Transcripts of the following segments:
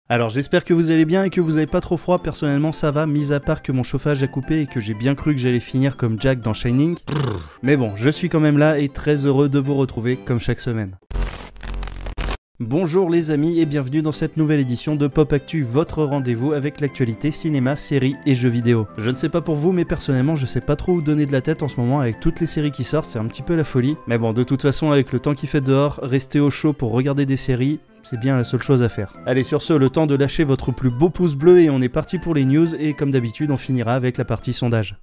Alors j'espère que vous allez bien et que vous avez pas trop froid, personnellement ça va, mis à part que mon chauffage a coupé et que j'ai bien cru que j'allais finir comme Jack dans Shining. Mais bon, je suis quand même là et très heureux de vous retrouver comme chaque semaine. Bonjour les amis et bienvenue dans cette nouvelle édition de Pop Actu, votre rendez-vous avec l'actualité cinéma, séries et jeux vidéo. Je ne sais pas pour vous mais personnellement je sais pas trop où donner de la tête en ce moment avec toutes les séries qui sortent, c'est un petit peu la folie. Mais bon, de toute façon avec le temps qu'il fait dehors, rester au chaud pour regarder des séries, c'est bien la seule chose à faire. Allez, sur ce, le temps de lâcher votre plus beau pouce bleu et on est parti pour les news et comme d'habitude on finira avec la partie sondage.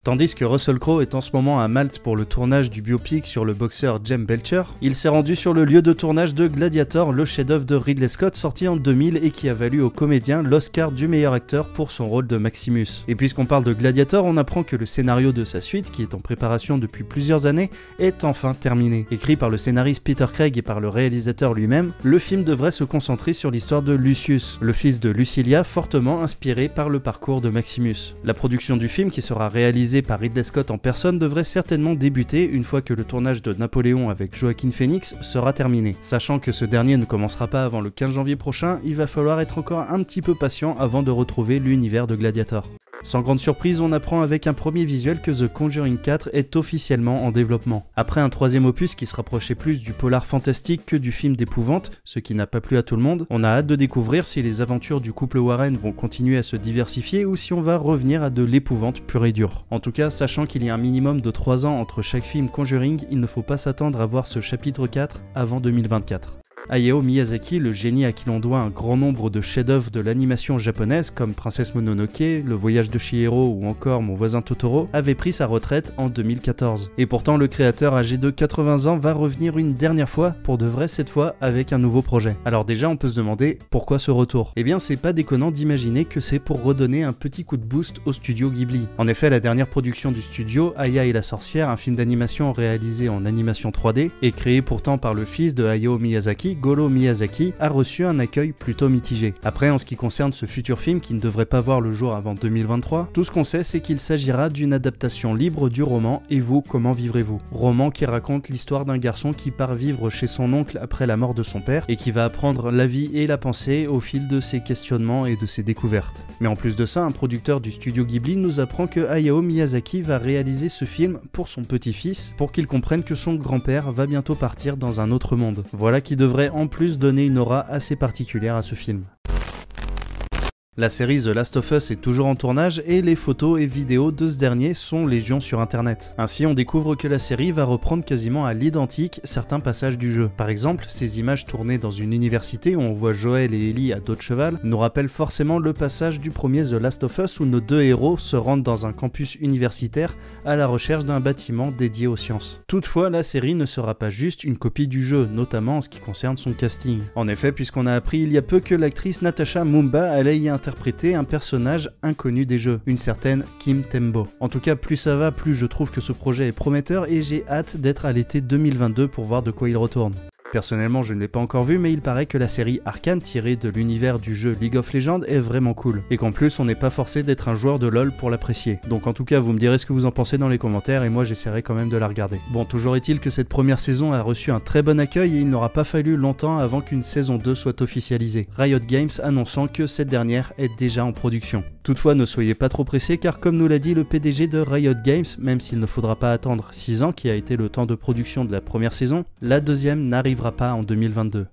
Tandis que Russell Crowe est en ce moment à Malte pour le tournage du biopic sur le boxeur Jem Belcher, il s'est rendu sur le lieu de tournage de Gladiator, le chef-d'œuvre de Ridley Scott sorti en 2000 et qui a valu au comédien l'Oscar du meilleur acteur pour son rôle de Maximus. Et puisqu'on parle de Gladiator, on apprend que le scénario de sa suite, qui est en préparation depuis plusieurs années, est enfin terminé. Écrit par le scénariste Peter Craig et par le réalisateur lui-même, le film devrait se concentrer sur l'histoire de Lucius, le fils de Lucilia, fortement inspiré par le parcours de Maximus. La production du film, qui sera réalisée par Ridley Scott en personne, devrait certainement débuter une fois que le tournage de Napoléon avec Joaquin Phoenix sera terminé. Sachant que ce dernier ne commencera pas avant le 15 janvier prochain, il va falloir être encore un petit peu patient avant de retrouver l'univers de Gladiator. Sans grande surprise, on apprend avec un premier visuel que The Conjuring 4 est officiellement en développement. Après un troisième opus qui se rapprochait plus du polar fantastique que du film d'épouvante, ce qui n'a pas plu à tout le monde, on a hâte de découvrir si les aventures du couple Warren vont continuer à se diversifier ou si on va revenir à de l'épouvante pure et dure. En tout cas, sachant qu'il y a un minimum de 3 ans entre chaque film Conjuring, il ne faut pas s'attendre à voir ce chapitre 4 avant 2024. Hayao Miyazaki, le génie à qui l'on doit un grand nombre de chefs-d'œuvre de l'animation japonaise comme Princesse Mononoke, Le Voyage de Chihiro ou encore Mon voisin Totoro, avait pris sa retraite en 2014. Et pourtant, le créateur âgé de 80 ans va revenir une dernière fois, pour de vrai cette fois, avec un nouveau projet. Alors déjà, on peut se demander pourquoi ce retour ? Eh bien, c'est pas déconnant d'imaginer que c'est pour redonner un petit coup de boost au studio Ghibli. En effet, la dernière production du studio, Aya et la sorcière, un film d'animation réalisé en animation 3D, et créé pourtant par le fils de Hayao Miyazaki, Goro Miyazaki, a reçu un accueil plutôt mitigé. Après, en ce qui concerne ce futur film qui ne devrait pas voir le jour avant 2023, tout ce qu'on sait c'est qu'il s'agira d'une adaptation libre du roman Et vous, comment vivrez-vous ? Roman qui raconte l'histoire d'un garçon qui part vivre chez son oncle après la mort de son père et qui va apprendre la vie et la pensée au fil de ses questionnements et de ses découvertes. Mais en plus de ça, un producteur du studio Ghibli nous apprend que Hayao Miyazaki va réaliser ce film pour son petit-fils, pour qu'il comprenne que son grand-père va bientôt partir dans un autre monde. Voilà qui devrait en plus donner une aura assez particulière à ce film. La série The Last of Us est toujours en tournage et les photos et vidéos de ce dernier sont légion sur internet. Ainsi, on découvre que la série va reprendre quasiment à l'identique certains passages du jeu. Par exemple, ces images tournées dans une université où on voit Joel et Ellie à dos de cheval nous rappellent forcément le passage du premier The Last of Us où nos deux héros se rendent dans un campus universitaire à la recherche d'un bâtiment dédié aux sciences. Toutefois, la série ne sera pas juste une copie du jeu, notamment en ce qui concerne son casting. En effet, puisqu'on a appris il y a peu que l'actrice Natasha Mumba allait y interpréter un personnage inconnu des jeux, une certaine Kim Tembo. En tout cas, plus ça va, plus je trouve que ce projet est prometteur et j'ai hâte d'être à l'été 2022 pour voir de quoi il retourne. Personnellement, je ne l'ai pas encore vu, mais il paraît que la série Arcane tirée de l'univers du jeu League of Legends est vraiment cool, et qu'en plus on n'est pas forcé d'être un joueur de LoL pour l'apprécier. Donc en tout cas, vous me direz ce que vous en pensez dans les commentaires, et moi j'essaierai quand même de la regarder. Bon, toujours est-il que cette première saison a reçu un très bon accueil, et il n'aura pas fallu longtemps avant qu'une saison 2 soit officialisée, Riot Games annonçant que cette dernière est déjà en production. Toutefois, ne soyez pas trop pressés, car comme nous l'a dit le PDG de Riot Games, même s'il ne faudra pas attendre 6 ans qui a été le temps de production de la première saison, la deuxième n'arrivera pas en 2022.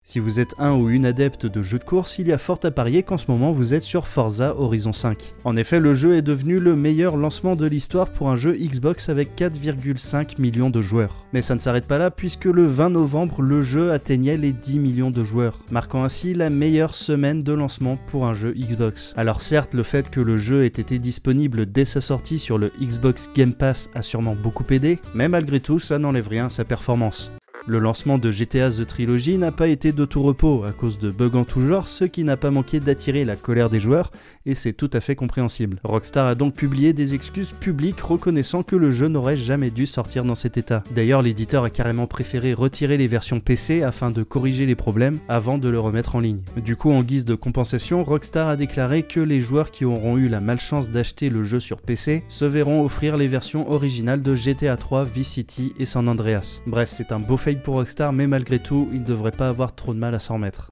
Si vous êtes un ou une adepte de jeux de course, il y a fort à parier qu'en ce moment vous êtes sur Forza Horizon 5. En effet, le jeu est devenu le meilleur lancement de l'histoire pour un jeu Xbox avec 4,5 millions de joueurs. Mais ça ne s'arrête pas là puisque le 20 novembre, le jeu atteignait les 10 millions de joueurs, marquant ainsi la meilleure semaine de lancement pour un jeu Xbox. Alors certes, le fait que le jeu ait été disponible dès sa sortie sur le Xbox Game Pass a sûrement beaucoup aidé, mais malgré tout, ça n'enlève rien à sa performance. Le lancement de GTA The Trilogy n'a pas été de tout repos à cause de bugs en tout genre, ce qui n'a pas manqué d'attirer la colère des joueurs, et c'est tout à fait compréhensible. Rockstar a donc publié des excuses publiques reconnaissant que le jeu n'aurait jamais dû sortir dans cet état. D'ailleurs, l'éditeur a carrément préféré retirer les versions PC afin de corriger les problèmes avant de le remettre en ligne. Du coup, en guise de compensation, Rockstar a déclaré que les joueurs qui auront eu la malchance d'acheter le jeu sur PC se verront offrir les versions originales de GTA 3, Vice City et San Andreas. Bref, c'est un beau fait fade pour Rockstar, mais malgré tout, il ne devrait pas avoir trop de mal à s'en remettre.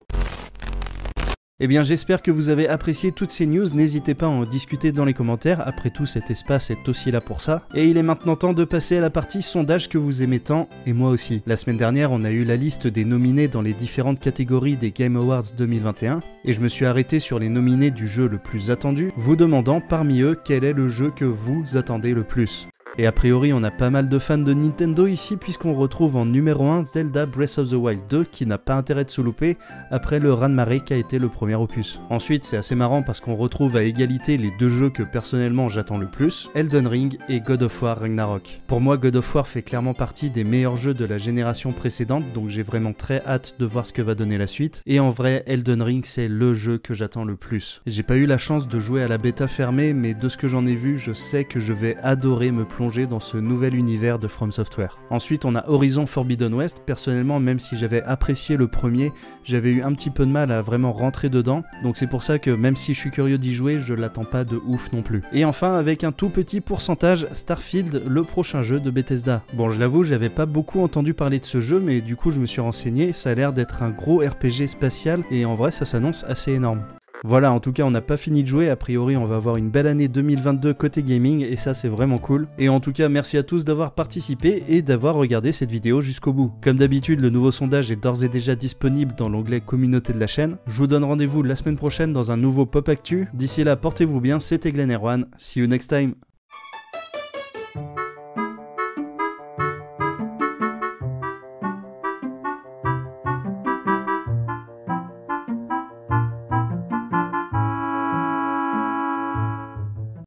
Eh bien j'espère que vous avez apprécié toutes ces news, n'hésitez pas à en discuter dans les commentaires, après tout cet espace est aussi là pour ça. Et il est maintenant temps de passer à la partie sondage que vous aimez tant, et moi aussi. La semaine dernière on a eu la liste des nominés dans les différentes catégories des Game Awards 2021, et je me suis arrêté sur les nominés du jeu le plus attendu, vous demandant parmi eux quel est le jeu que vous attendez le plus. Et a priori on a pas mal de fans de Nintendo ici puisqu'on retrouve en numéro 1 Zelda Breath of the Wild 2 qui n'a pas intérêt de se louper après le raz-de-marée qui a été le premier opus. Ensuite c'est assez marrant parce qu'on retrouve à égalité les deux jeux que personnellement j'attends le plus, Elden Ring et God of War Ragnarok. Pour moi God of War fait clairement partie des meilleurs jeux de la génération précédente donc j'ai vraiment très hâte de voir ce que va donner la suite. Et en vrai Elden Ring c'est le jeu que j'attends le plus. J'ai pas eu la chance de jouer à la bêta fermée mais de ce que j'en ai vu je sais que je vais adorer me plonger dans ce nouvel univers de From Software. Ensuite on a Horizon Forbidden West, personnellement même si j'avais apprécié le premier, j'avais eu un petit peu de mal à vraiment rentrer dedans, donc c'est pour ça que même si je suis curieux d'y jouer, je l'attends pas de ouf non plus. Et enfin avec un tout petit pourcentage, Starfield, le prochain jeu de Bethesda. Bon je l'avoue j'avais pas beaucoup entendu parler de ce jeu mais du coup je me suis renseigné, ça a l'air d'être un gros RPG spatial et en vrai ça s'annonce assez énorme. Voilà, en tout cas on n'a pas fini de jouer, a priori on va avoir une belle année 2022 côté gaming et ça c'est vraiment cool. Et en tout cas merci à tous d'avoir participé et d'avoir regardé cette vidéo jusqu'au bout. Comme d'habitude le nouveau sondage est d'ores et déjà disponible dans l'onglet communauté de la chaîne. Je vous donne rendez-vous la semaine prochaine dans un nouveau Pop Actu. D'ici là portez-vous bien, c'était Glenn Erwan, see you next time.